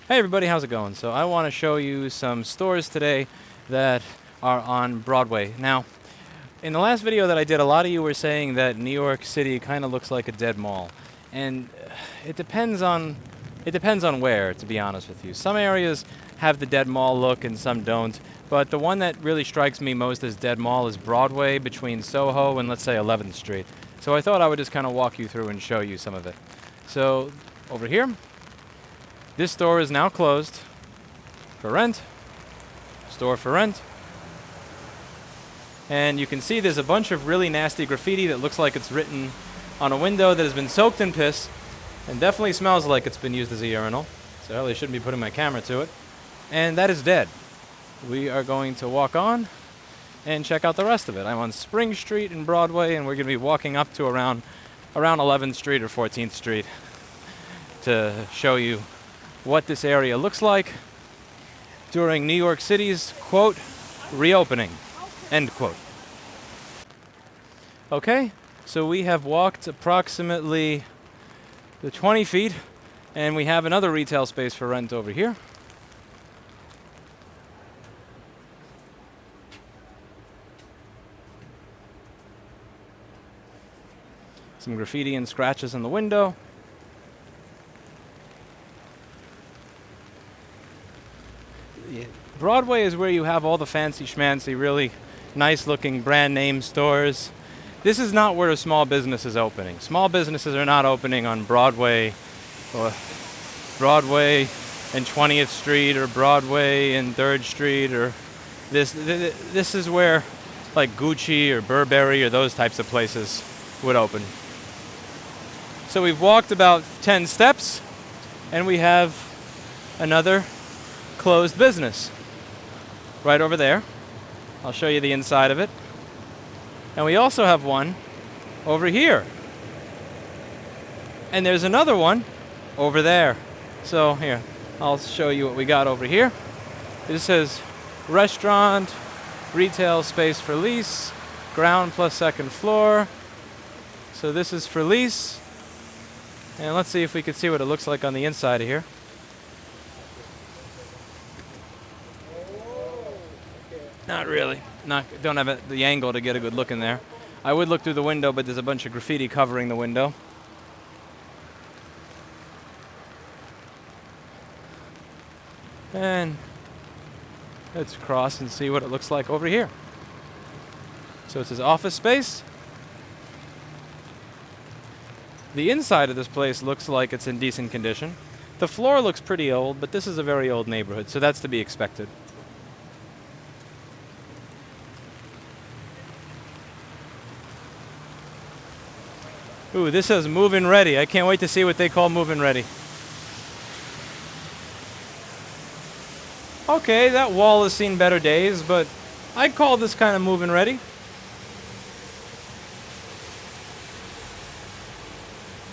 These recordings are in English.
Hey everybody, how's it going? So I want to show you some stores today that are on Broadway. Now, in the last video that I did, a lot of you were saying that New York City kind of looks like a dead mall. And it depends on where, to be honest with you. Some areas have the dead mall look and some don't. But the one that really strikes me most as dead mall is Broadway between SoHo and, let's say, 11th Street. So I thought I would just kind of walk you through and show you some of it. So over here, this store is now closed for rent. Store for rent. And you can see there's a bunch of really nasty graffiti that looks like it's written on a window that has been soaked in piss and definitely smells like it's been used as a urinal. So I really shouldn't be putting my camera to it. And that is dead. We are going to walk on and check out the rest of it. I'm on Spring Street in Broadway, and we're going to be walking up to around 11th Street or 14th Street to show you what this area looks like during New York City's, quote, reopening, end quote. Okay, so we have walked approximately the 20 feet, and we have another retail space for rent over here. Some graffiti and scratches in the window. Broadway is where you have all the fancy schmancy, really nice looking brand name stores. This is not where a small business is opening. Small businesses are not opening on Broadway or Broadway and 20th Street or Broadway and 3rd Street or this is where like Gucci or Burberry or those types of places would open. So we've walked about 10 steps and we have another closed business right over there. I'll show you the inside of it. And we also have one over here. And there's another one over there. So here, I'll show you what we got over here. This says restaurant, retail space for lease, ground plus second floor. So this is for lease. And let's see if we can see what it looks like on the inside of here. Not really. Don't have the angle to get a good look in there. I would look through the window, but there's a bunch of graffiti covering the window. And let's cross and see what it looks like over here. So it says office space. The inside of this place looks like it's in decent condition. The floor looks pretty old, but this is a very old neighborhood, so that's to be expected. Ooh, this says move-in ready. I can't wait to see what they call move-in ready. Okay, that wall has seen better days, but I'd call this kind of move-in ready.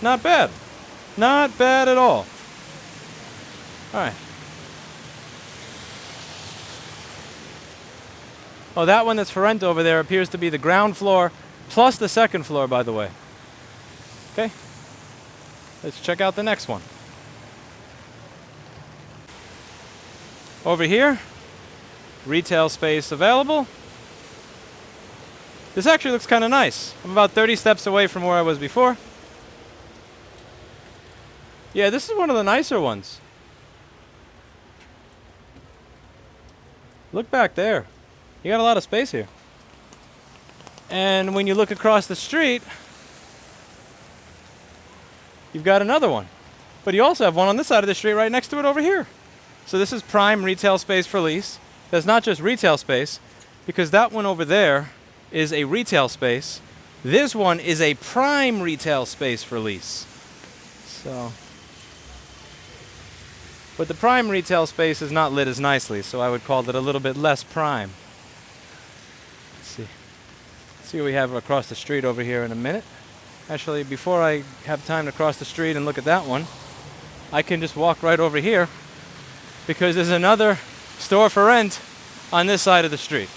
Not bad. Not bad at all. All right. Oh, that one that's for rent over there appears to be the ground floor plus the second floor, by the way. Okay, let's check out the next one. Over here, retail space available. This actually looks kind of nice. I'm about 30 steps away from where I was before. Yeah, this is one of the nicer ones. Look back there. You got a lot of space here. And when you look across the street, you've got another one. But you also have one on this side of the street right next to it over here. So this is prime retail space for lease. That's not just retail space, because that one over there is a retail space. This one is a prime retail space for lease. So, but the prime retail space is not lit as nicely, so I would call it a little bit less prime. Let's see. Let's see what we have across the street over here in a minute. Actually, before I have time to cross the street and look at that one, I can just walk right over here because there's another store for rent on this side of the street.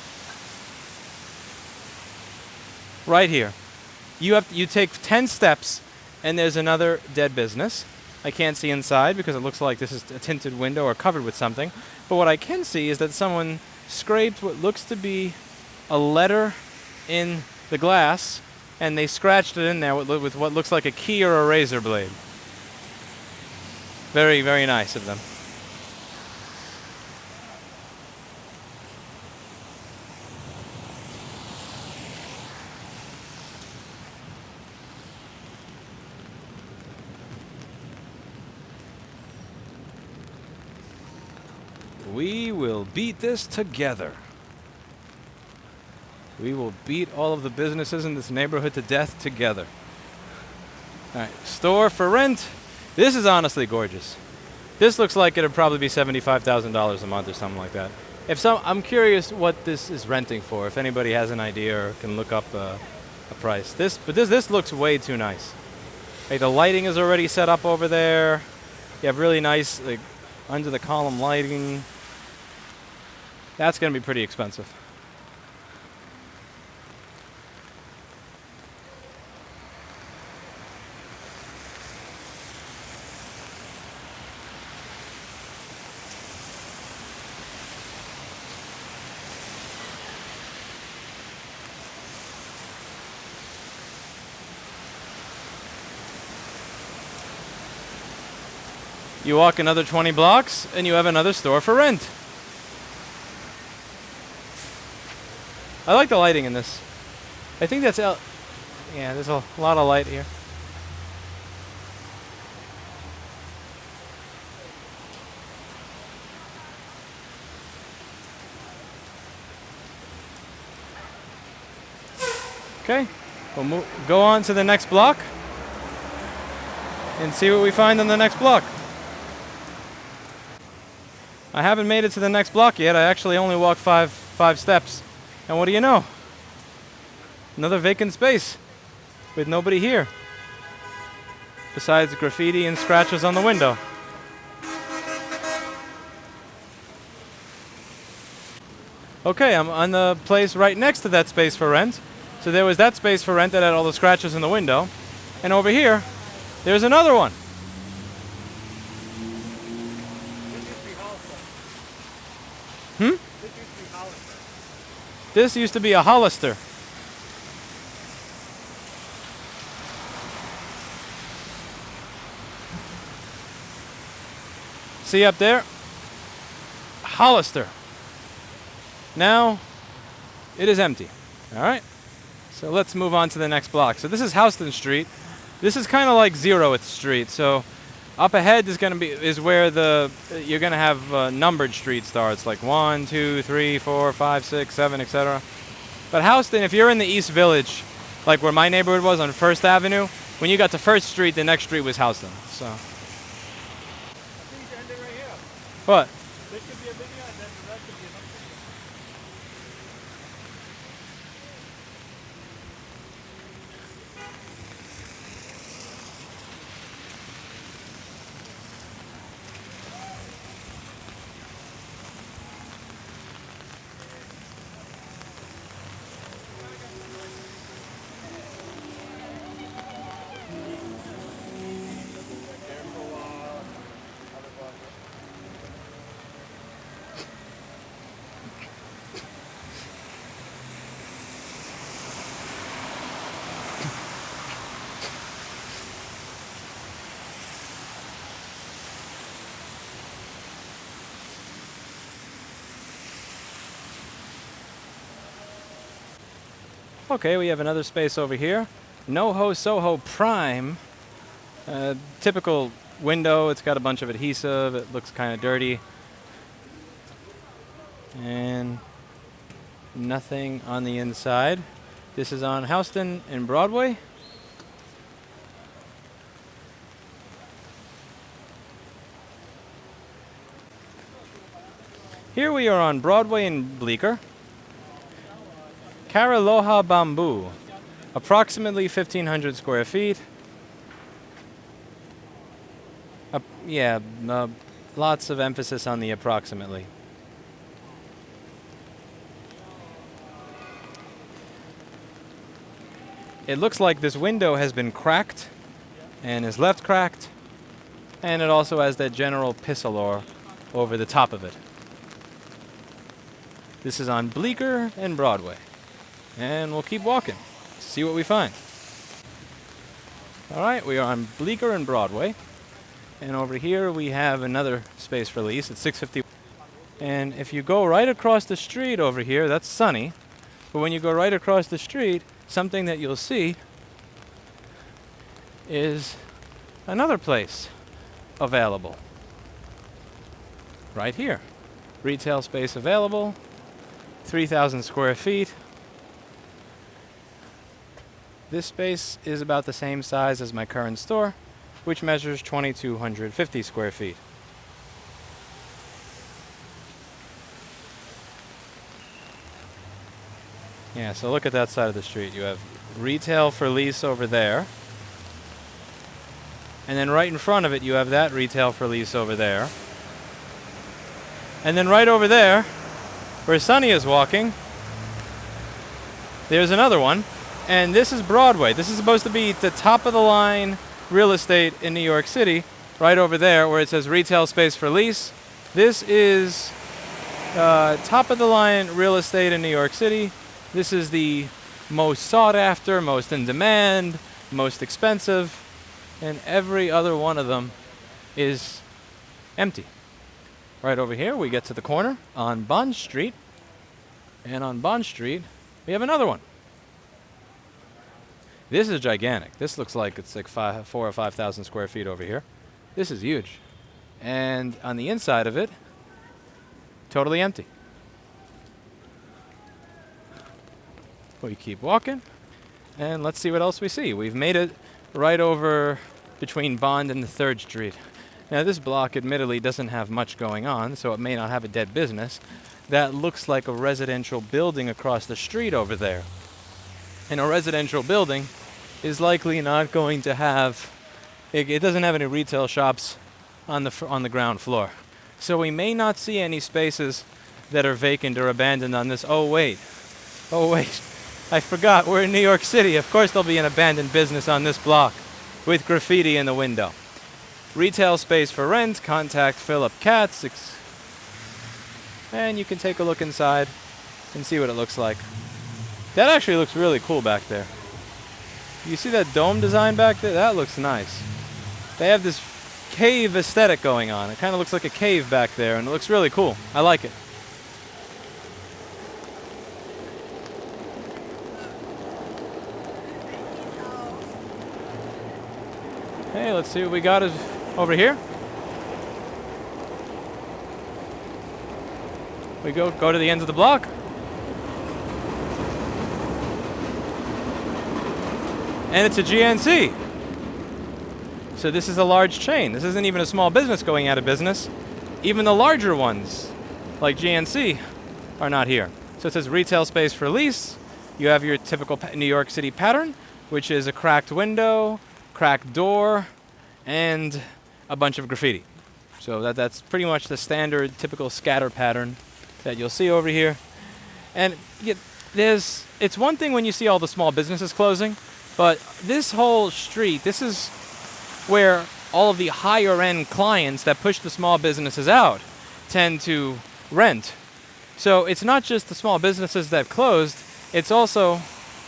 Right here. You take 10 steps and there's another dead business. I can't see inside because it looks like this is a tinted window or covered with something. But what I can see is that someone scraped what looks to be a letter in the glass, and they scratched it in there with what looks like a key or a razor blade. Very, very nice of them. We will beat this together. We will beat all of the businesses in this neighborhood to death together. All right, store for rent. This is honestly gorgeous. This looks like it'd probably be $75,000 a month or something like that. I'm curious what this is renting for. If anybody has an idea or can look up a price. This looks way too nice. Like the lighting is already set up over there. You have really nice like under the column lighting. That's going to be pretty expensive. You walk another 20 blocks and you have another store for rent. I like the lighting in this. I think that's yeah, there's a lot of light here. Okay, we'll go on to the next block and see what we find on the next block. I haven't made it to the next block yet. I actually only walked five steps. And what do you know? Another vacant space with nobody here besides graffiti and scratches on the window. Okay, I'm on the place right next to that space for rent. So there was that space for rent that had all the scratches in the window. And over here, there's another one. This used to be a Hollister. See up there? Hollister. Now, it is empty. All right. So let's move on to the next block. So this is Houston Street. This is kind of like 0th Street. So up ahead is where you're gonna have numbered street starts, like 1, 2, 3, 4, 5, 6, 7, etc. But Houston, if you're in the East Village, like where my neighborhood was on First Avenue, when you got to First Street, the next street was Houston. So. I think you should end it right here. What? This could be a video, and then the rest could be another video. Okay, we have another space over here. NoHo SoHo Prime. Typical window. It's got a bunch of adhesive. It looks kind of dirty. And nothing on the inside. This is on Houston and Broadway. Here we are on Broadway and Bleecker. Karaloha Bamboo, approximately 1,500 square feet. Lots of emphasis on the approximately. It looks like this window has been cracked and is left cracked. And it also has that general pissolor over the top of it. This is on Bleecker and Broadway. And we'll keep walking, see what we find. All right, we are on Bleecker and Broadway. And over here we have another space for lease at 650. And if you go right across the street over here, that's sunny. But when you go right across the street, something that you'll see is another place available. Right here. Retail space available, 3,000 square feet. This space is about the same size as my current store, which measures 2,250 square feet. Yeah, so look at that side of the street. You have retail for lease over there. And then right in front of it, you have that retail for lease over there. And then right over there, where Sunny is walking, there's another one. And this is Broadway. This is supposed to be the top of the line real estate in New York City, right over there where it says retail space for lease. This is top of the line real estate in New York City. This is the most sought after, most in demand, most expensive, and every other one of them is empty. Right over here we get to the corner on Bond Street, and on Bond Street we have another one. This is gigantic. This looks like it's like 4,000 or 5,000 square feet over here. This is huge. And on the inside of it, totally empty. We keep walking, and let's see what else we see. We've made it right over between Bond and the 3rd Street. Now this block admittedly doesn't have much going on, so it may not have a dead business. That looks like a residential building across the street over there. And a residential building is likely not going to have, it doesn't have any retail shops on the ground floor. So we may not see any spaces that are vacant or abandoned on this. Oh wait, I forgot, we're in New York City. Of course there'll be an abandoned business on this block with graffiti in the window. Retail space for rent, contact Philip Katz. And you can take a look inside and see what it looks like. That actually looks really cool back there. You see that dome design back there? That looks nice. They have this cave aesthetic going on. It kind of looks like a cave back there, and it looks really cool. I like it. Hey, let's see what we got over here. We go to the ends of the block. And it's a GNC. So this is a large chain. This isn't even a small business going out of business. Even the larger ones, like GNC, are not here. So it says retail space for lease. You have your typical New York City pattern, which is a cracked window, cracked door, and a bunch of graffiti. So that's pretty much the standard typical scatter pattern that you'll see over here. And it's one thing when you see all the small businesses closing, but this whole street, this is where all of the higher end clients that push the small businesses out tend to rent. So it's not just the small businesses that closed, it's also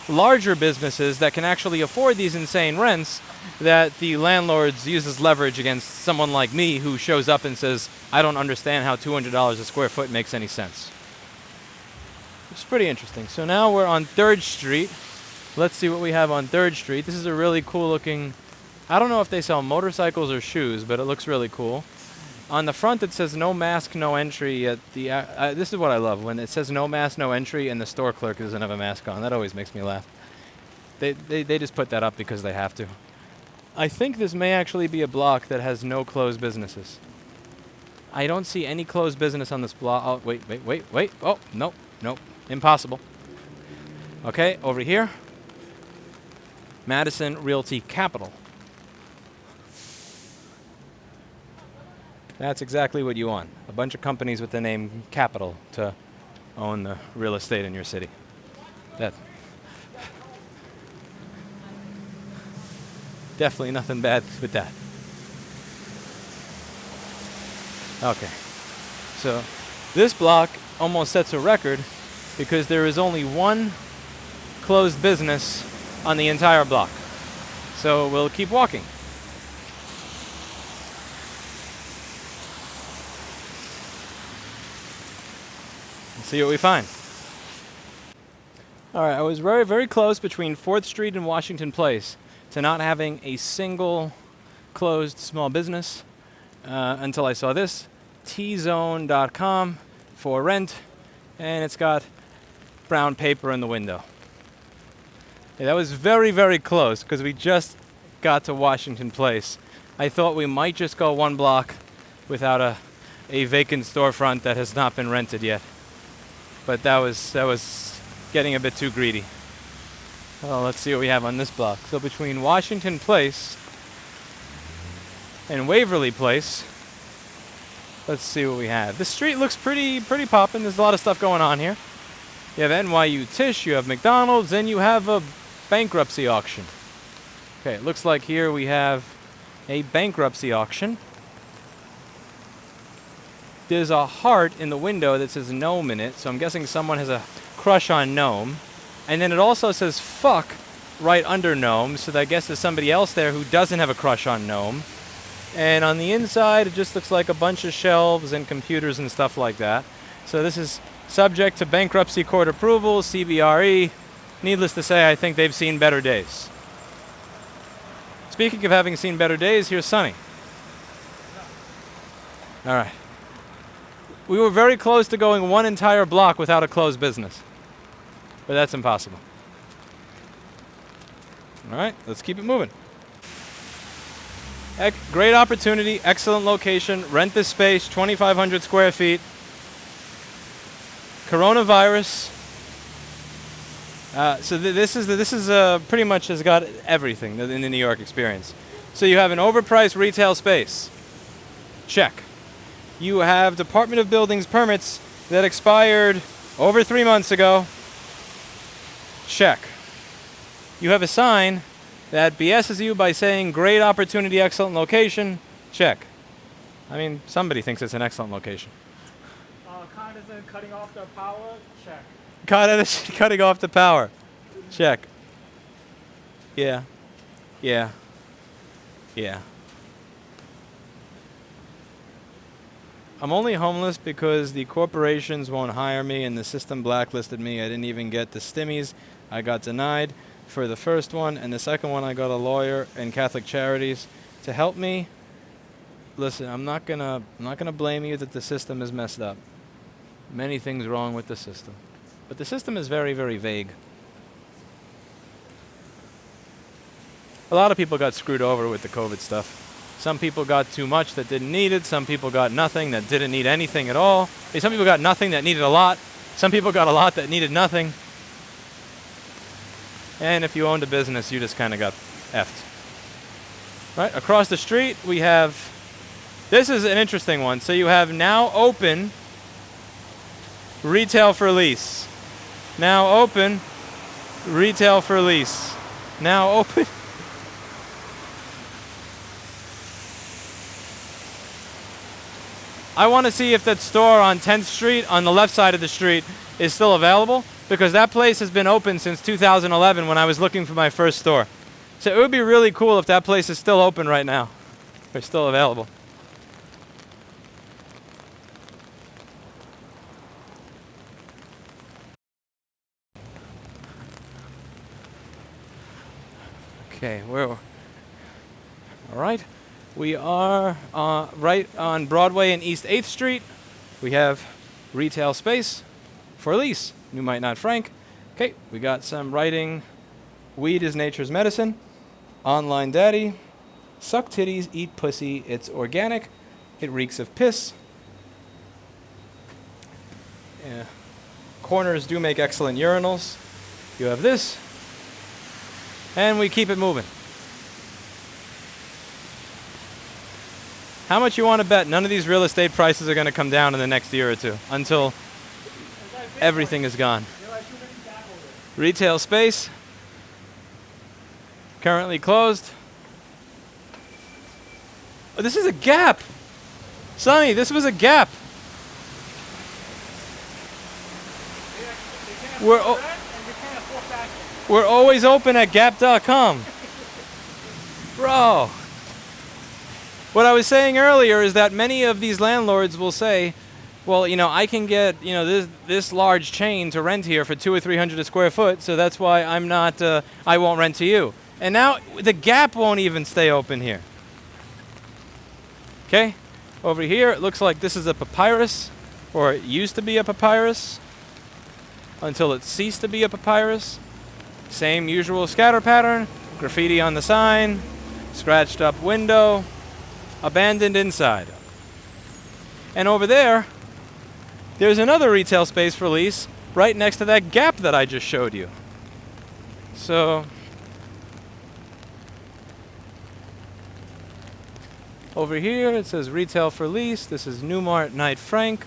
larger businesses that can actually afford these insane rents that the landlords use as leverage against someone like me who shows up and says, I don't understand how $200 a square foot makes any sense. It's pretty interesting. So now we're on 3rd Street. Let's see what we have on 3rd Street. This is a really cool looking, I don't know if they sell motorcycles or shoes, but it looks really cool. On the front it says no mask, no entry at the, this is what I love, when it says no mask, no entry and the store clerk doesn't have a mask on. That always makes me laugh. They just put that up because they have to. I think this may actually be a block that has no closed businesses. I don't see any closed business on this block. Oh, wait. Oh, nope. Impossible. Okay, over here. Madison Realty Capital. That's exactly what you want. A bunch of companies with the name Capital to own the real estate in your city. Definitely nothing bad with that. Okay. So this block almost sets a record because there is only one closed business on the entire block. So we'll keep walking. Let's see what we find. All right, I was very, very close between 4th Street and Washington Place to not having a single closed small business until I saw this, tzone.com for rent, and it's got brown paper in the window. Yeah, that was very, very close because we just got to Washington Place. I thought we might just go 1 block without a vacant storefront that has not been rented yet. But that was getting a bit too greedy. Well, let's see what we have on this block. So between Washington Place and Waverly Place, let's see what we have. This street looks pretty poppin'. There's a lot of stuff going on here. You have NYU Tisch, you have McDonald's, and you have a bankruptcy auction. Okay, it looks like here we have a bankruptcy auction. There's a heart in the window that says Gnome in it, so I'm guessing someone has a crush on Gnome. And then it also says fuck right under Gnome, so that I guess there's somebody else there who doesn't have a crush on Gnome. And on the inside, it just looks like a bunch of shelves and computers and stuff like that. So this is subject to bankruptcy court approval, CBRE. Needless to say, I think they've seen better days. Speaking of having seen better days, here's Sunny. All right. We were very close to going 1 entire block without a closed business. But that's impossible. All right, let's keep it moving. Great opportunity, excellent location, rent this space, 2,500 square feet. Coronavirus. So this is pretty much has got everything in the New York experience. So you have an overpriced retail space. Check. You have Department of Buildings permits that expired over 3 months ago. Check. You have a sign that BS's you by saying great opportunity, excellent location. Check. I mean, somebody thinks it's an excellent location. Cognizant cutting off the power. Check. Cutting off the power. Check. Yeah. Yeah. Yeah. I'm only homeless because the corporations won't hire me and the system blacklisted me. I didn't even get the stimmies. I got denied for the first one, and the second one I got a lawyer and Catholic Charities to help me. Listen, I'm not gonna blame you that the system is messed up. Many things wrong with the system. But the system is very, very vague. A lot of people got screwed over with the COVID stuff. Some people got too much that didn't need it. Some people got nothing that didn't need anything at all. Some people got nothing that needed a lot. Some people got a lot that needed nothing. And if you owned a business, you just kind of got effed. Right, across the street, we have, this is an interesting one. So you have now open retail for lease. Now open retail for lease. Now open. I want to see if that store on 10th Street on the left side of the street is still available, because that place has been open since 2011 when I was looking for my first store. So it would be really cool if that place is still open right now, or still available. Okay, all right. We are right on Broadway and East 8th Street. We have retail space for lease. New Might Not Frank. Okay, we got some writing. Weed is nature's medicine. Online daddy. Suck titties, eat pussy. It's organic. It reeks of piss. Yeah. Corners do make excellent urinals. You have this. And we keep it moving. How much you want to bet none of these real estate prices are going to come down in the next year or two until everything is gone? Retail space, currently closed. Oh, this is a Gap. Sonny, this was a Gap. We're always open at gap.com. Bro. What I was saying earlier is that many of these landlords will say, well, I can get, this large chain to rent here for 200 or 300 a square foot, so that's why I won't rent to you. And now the Gap won't even stay open here. Okay? Over here, it looks like this is a papyrus, or it used to be a papyrus, until it ceased to be a papyrus. Same usual scatter pattern, graffiti on the sign, scratched up window, abandoned inside. And over there's another retail space for lease right next to that Gap that I just showed you. So, over here it says retail for lease. This is Newmart Knight Frank.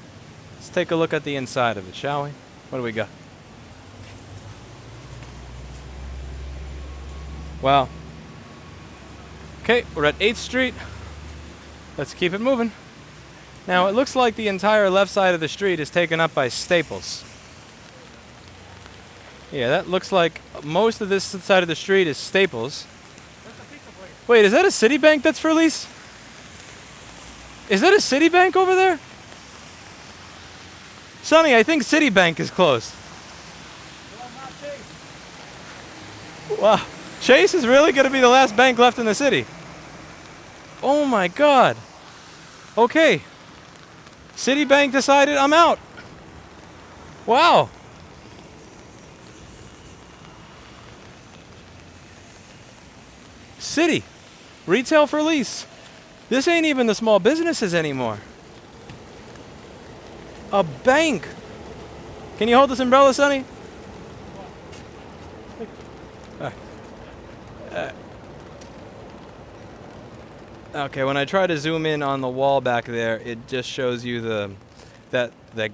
Let's take a look at the inside of it, shall we? What do we got? Wow. Okay, we're at 8th Street. Let's keep it moving. Now, it looks like the entire left side of the street is taken up by Staples. Yeah, that looks like most of this side of the street is Staples. Wait, is that a Citibank that's for lease? Is that a Citibank over there? Sonny, I think Citibank is closed. Wow. Chase is really going to be the last bank left in the city. Oh my God. Okay. Citibank decided I'm out. Wow. Citi. Retail for lease. This ain't even the small businesses anymore. A bank. Can you hold this umbrella, Sonny? Okay, when I try to zoom in on the wall back there, it just shows you that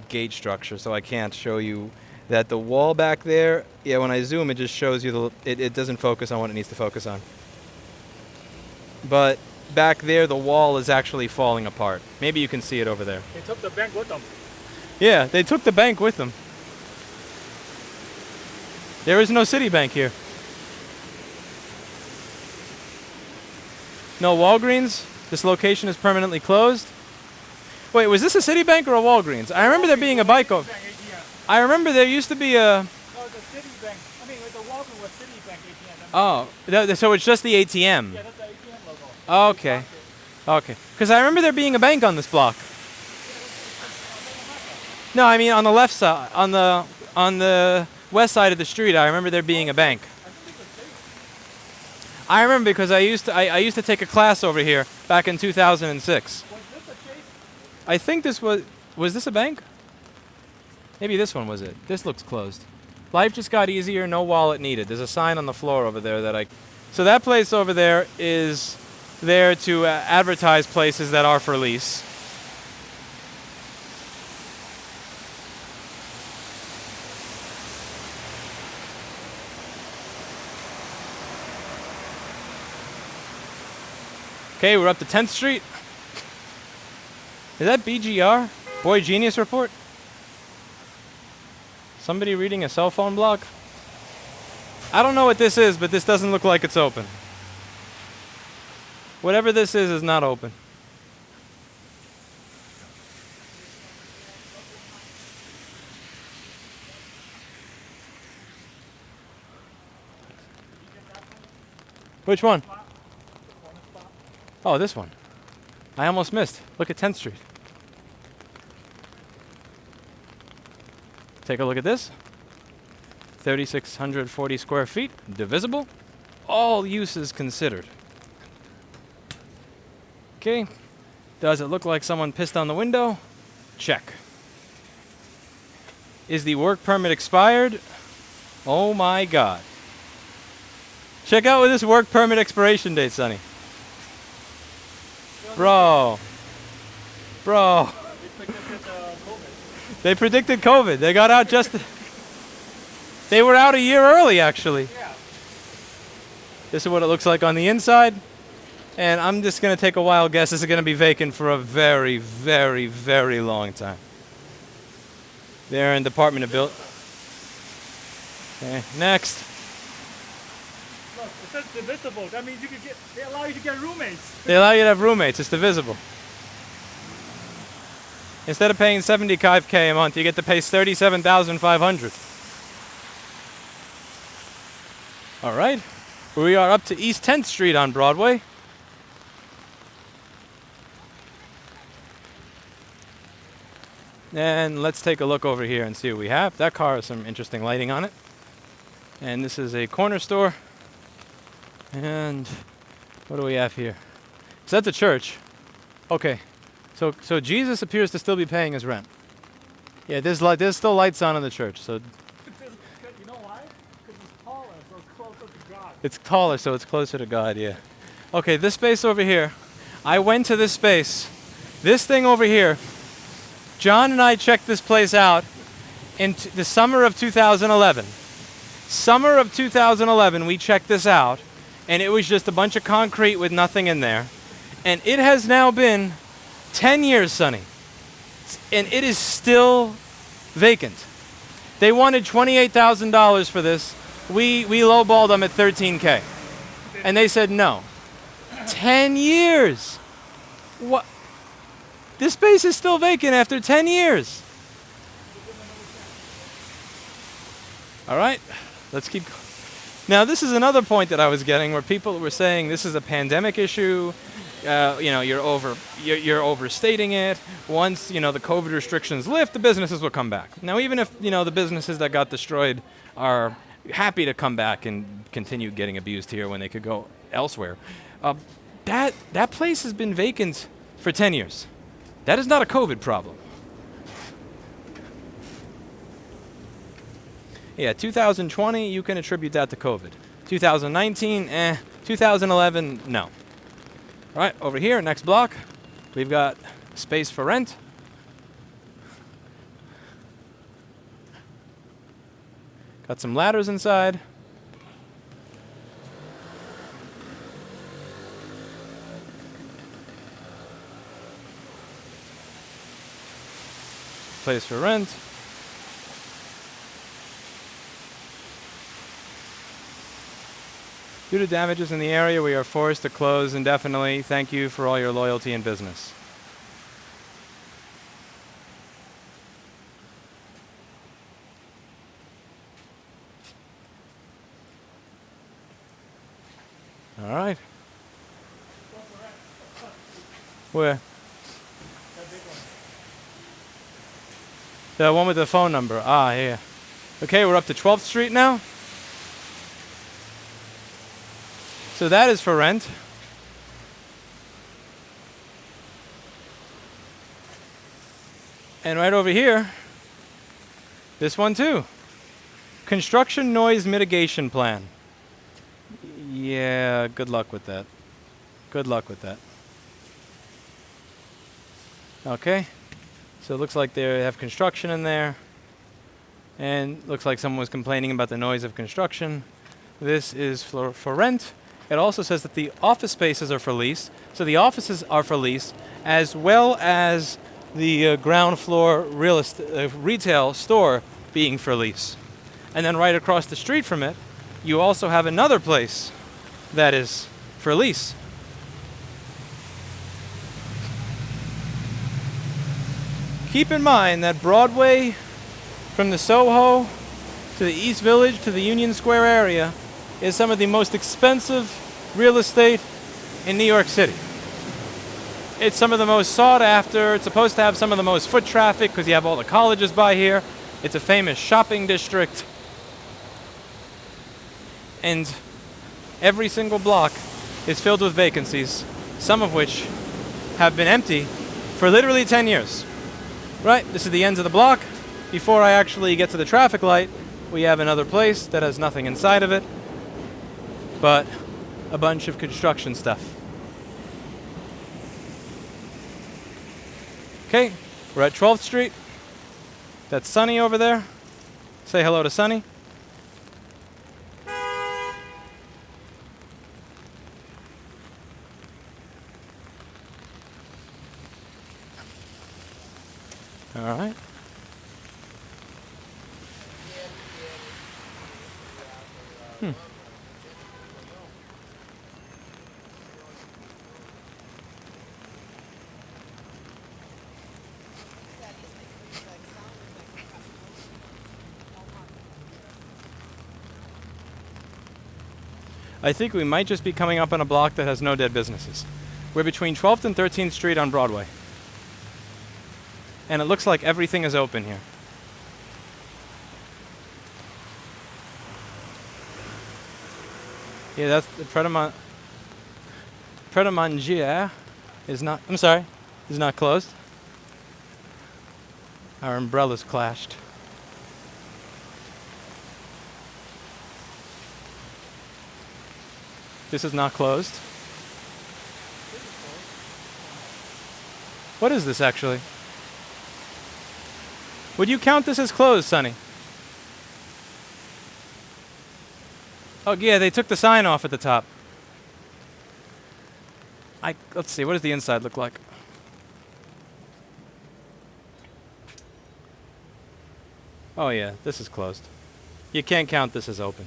gate structure, so I can't show you that the wall back there. Yeah, when I zoom, it just shows you it doesn't focus on what it needs to focus on. But back there, the wall is actually falling apart. Maybe you can see it over there. They took the bank with them. Yeah, they took the bank with them. There is no Citibank here. No Walgreens. This location is permanently closed. Wait, was this a Citibank or a Walgreens? I remember there being a bike over. I remember there used to be a. No, the Citibank. I mean, the Walgreens was Citibank ATM. Oh, so it's just the ATM. Yeah, that's the ATM logo. Okay. Okay. Because I remember there being a bank on this block. No, I mean on the left side, on the west side of the street. I remember there being a bank. I remember because I used to take a class over here back in 2006. Was this a Chase? I think this was this a bank? Maybe this one was it. This looks closed. Life just got easier, no wallet needed. There's a sign on the floor over there so that place over there is there to advertise places that are for lease. Okay, we're up to 10th Street. Is that BGR? Boy Genius Report? Somebody reading a cell phone blog? I don't know what this is, but this doesn't look like it's open. Whatever this is not open. Which one? Oh, this one. I almost missed. Look at 10th Street. Take a look at this. 3,640 square feet, divisible. All uses considered. Okay. Does it look like someone pissed on the window? Check. Is the work permit expired? Oh my God. Check out with this work permit expiration date, Sonny. Bro. They predicted COVID. They got out they were out a year early, actually. Yeah. This is what it looks like on the inside. And I'm just going to take a wild guess. This is going to be vacant for a very, very, very long time. They're in Department of Build. Okay, next. Look, it says divisible. That means they allow you to get roommates. They allow you to have roommates. It's divisible. Instead of paying $75K a month, you get to pay $37,500. All right. We are up to East 10th Street on Broadway. And let's take a look over here and see what we have. That car has some interesting lighting on it. And this is a corner store. And what do we have here? Is that the church? Okay. So Jesus appears to still be paying his rent. Yeah, there's still lights on in the church. So You know why? Because it's taller, so it's closer to God. it's taller, so it's closer to God, yeah. Okay, this space over here. I went to this space. This thing over here. John and I checked this place out in the summer of 2011. Summer of 2011, we checked this out, and it was just a bunch of concrete with nothing in there. And it has now been 10 years, Sonny, and it is still vacant. They wanted $28,000 for this. We lowballed them at $13K, and they said no. 10 years. What? This space is still vacant after 10 years. All right, let's keep going. Now, this is another point that I was getting where people were saying this is a pandemic issue. You're overstating it. Once, the COVID restrictions lift, the businesses will come back. Now, even if, the businesses that got destroyed are happy to come back and continue getting abused here when they could go elsewhere, that place has been vacant for 10 years. That is not a COVID problem. Yeah, 2020, you can attribute that to COVID. 2019, 2011, no. All right, over here, next block, we've got space for rent. Got some ladders inside. Place for rent. Due to damages in the area, we are forced to close indefinitely. Thank you for all your loyalty and business. All right. Where? The one with the phone number. Ah, yeah. Okay, we're up to 12th Street now. So that is for rent. And right over here, this one too. Construction noise mitigation plan. Yeah, good luck with that. Good luck with that. Okay. So it looks like they have construction in there. And looks like someone was complaining about the noise of construction. This is for rent. It also says that the office spaces are for lease. So the offices are for lease, as well as the ground floor retail store being for lease. And then right across the street from it, you also have another place that is for lease. Keep in mind that Broadway, from the SoHo to the East Village to the Union Square area, is some of the most expensive real estate in New York City. It's some of the most sought after. It's supposed to have some of the most foot traffic because you have all the colleges by here. It's a famous shopping district. And every single block is filled with vacancies, some of which have been empty for literally 10 years. Right, this is the ends of the block. Before I actually get to the traffic light, we have another place that has nothing inside of it, but a bunch of construction stuff. Okay, we're at 12th Street. That's Sunny over there. Say hello to Sunny. All right. Hmm. I think we might just be coming up on a block that has no dead businesses. We're between 12th and 13th Street on Broadway. And it looks like everything is open here. Yeah, that's the Pret-a-Manger is not, I'm sorry, is not closed. Our umbrellas clashed. This is not closed. What is this actually? Would you count this as closed, Sonny? Oh yeah, they took the sign off at the top. Let's see, what does the inside look like? Oh yeah, this is closed. You can't count this as open.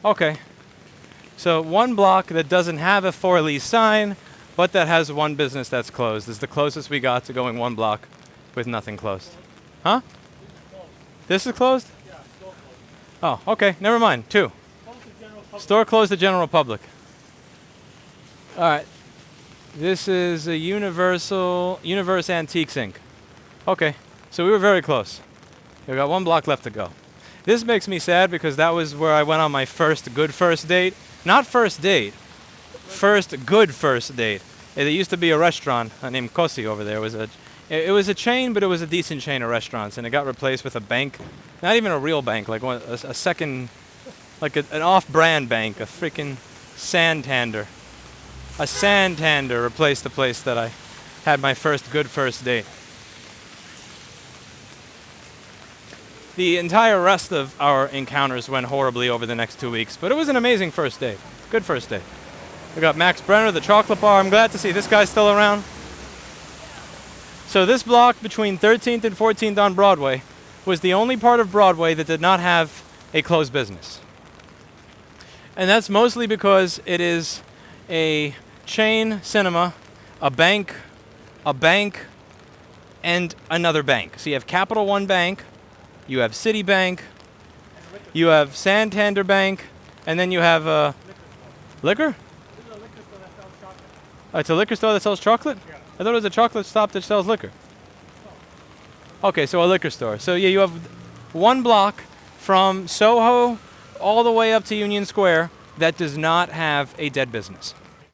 Okay. So one block that doesn't have a for lease sign, but that has one business that's closed is the closest we got to going one block with nothing closed. Huh? This is closed? Yeah, store Oh, closed. okay. Never mind. 2. Closed to general public. Store closed to general public. All right. This is a Universe Antiques Inc. Okay. So we were very close. We got one block left to go. This makes me sad because that was where I went on my first good first date. Not first date. First good first date. There used to be a restaurant named Cosi over there. It was a chain, but it was a decent chain of restaurants, and it got replaced with a bank. Not even a real bank, like a second, like an off-brand bank, a freaking Santander. A Santander replaced the place that I had my first good first date. The entire rest of our encounters went horribly over the next 2 weeks, but it was an amazing first date. Good first date. We got Max Brenner, the chocolate bar. I'm glad to see this guy's still around. So this block between 13th and 14th on Broadway was the only part of Broadway that did not have a closed business. And that's mostly because it is a chain cinema, a bank, and another bank. So you have Capital One Bank, you have Citibank, you have Santander Bank, and then you have liquor? This is a liquor store that sells chocolate. It's a liquor store that sells chocolate? Yeah. I thought it was a chocolate shop that sells liquor. Okay, so a liquor store. So yeah, you have one block from SoHo all the way up to Union Square that does not have a dead business.